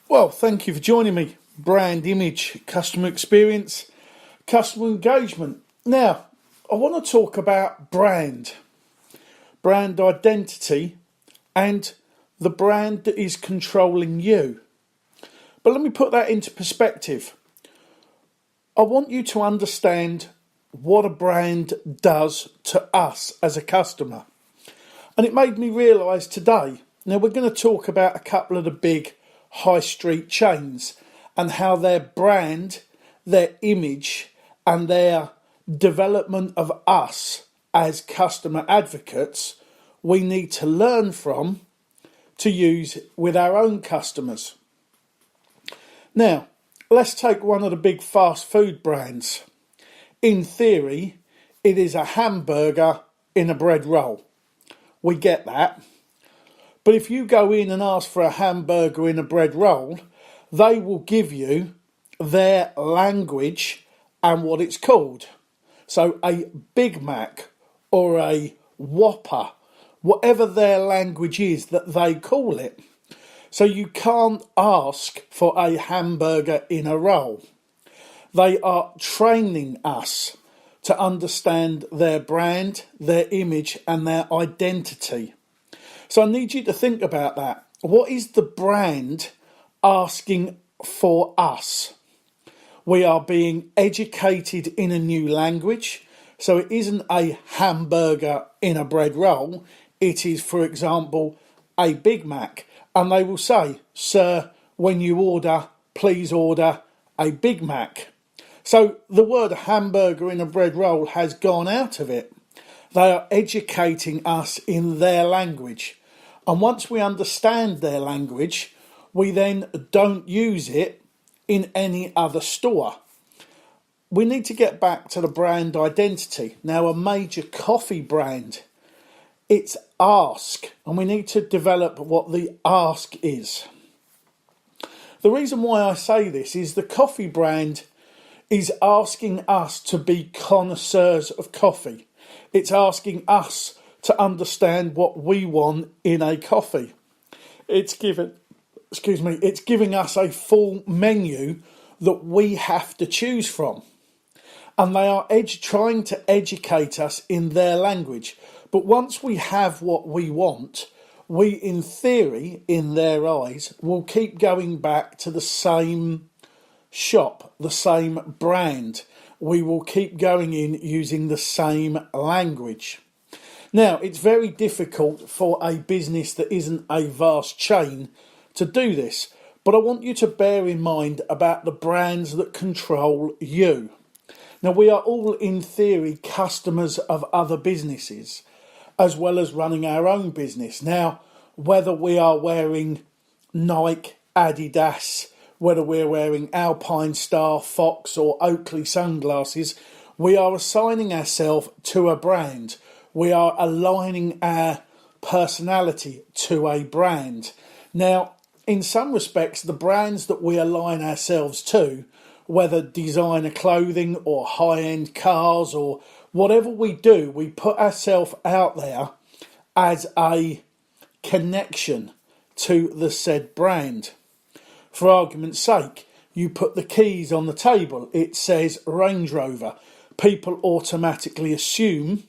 Well, thank you for joining me. Brand image, customer experience, customer engagement. Now, I want to talk about brand identity, and the brand that is controlling you. But let me put that into perspective. I want you to understand what a brand does to us as a customer. And it made me realise today, now we're going to talk about a couple of the big high street chains and how their brand, their image and their development of us as customer advocates, we need to learn from to use with our own customers. Now, let's take one of the big fast food brands. In theory, it is a hamburger in a bread roll. We get that. But if you go in and ask for a hamburger in a bread roll, they will give you their language and what it's called. So a Big Mac or a Whopper, whatever their language is that they call it. So you can't ask for a hamburger in a roll. They are training us to understand their brand, their image and their identity. So I need you to think about that. What is the brand asking for us? We are being educated in a new language. So it isn't a hamburger in a bread roll. It is, for example, a Big Mac. And they will say, sir, when you order, please order a Big Mac. So the word hamburger in a bread roll has gone out of it. They are educating us in their language. And once we understand their language, we then don't use it in any other store. We need to get back to the brand identity. Now, a major coffee brand, it's ask, and we need to develop what the ask is. The reason why I say this is the coffee brand is asking us to be connoisseurs of coffee. It's asking us to understand what we want in a coffee. It's giving us a full menu that we have to choose from. And they are trying to educate us in their language. But once we have what we want, we, in theory, in their eyes, will keep going back to the same shop, the same brand. We will keep going in using the same language. Now, it's very difficult for a business that isn't a vast chain to do this, but I want you to bear in mind about the brands that control you. Now, we are all, in theory, customers of other businesses, as well as running our own business. Now, whether we are wearing Nike, Adidas, whether we're wearing Alpine Star, Fox or Oakley sunglasses, we are assigning ourselves to a brand. We are aligning our personality to a brand. Now, in some respects, the brands that we align ourselves to, whether designer clothing or high-end cars or whatever we do, we put ourselves out there as a connection to the said brand. For argument's sake, you put the keys on the table, it says Range Rover. People automatically assume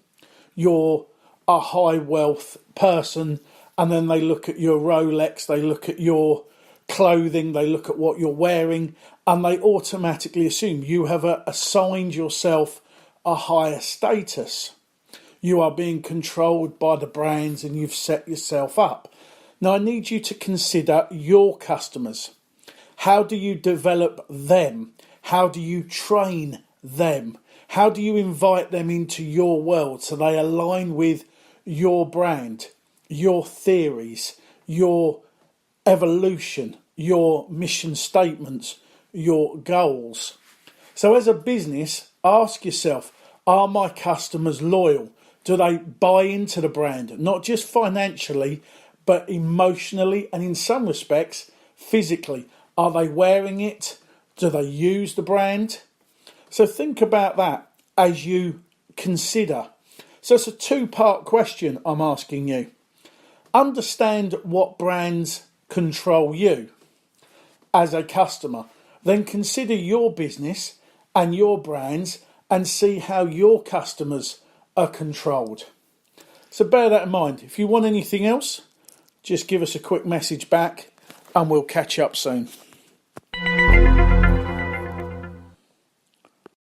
you're a high wealth person, and then they look at your Rolex, they look at your clothing, they look at what you're wearing, and they automatically assume you have assigned yourself a higher status. You are being controlled by the brands and you've set yourself up. Now I need you to consider your customers. How do you develop them? How do you train them? How do you invite them into your world so they align with your brand, your theories, your evolution, your mission statements, your goals? So as a business, ask yourself, are my customers loyal? Do they buy into the brand? Not just financially, but emotionally and in some respects, physically. Are they wearing it? Do they use the brand? So think about that as you consider. So it's a two-part question I'm asking you. Understand what brands control you. as a customer. Then consider your business and your brands and see how your customers are controlled. So bear that in mind. If you want anything else, just give us a quick message back and we'll catch up soon.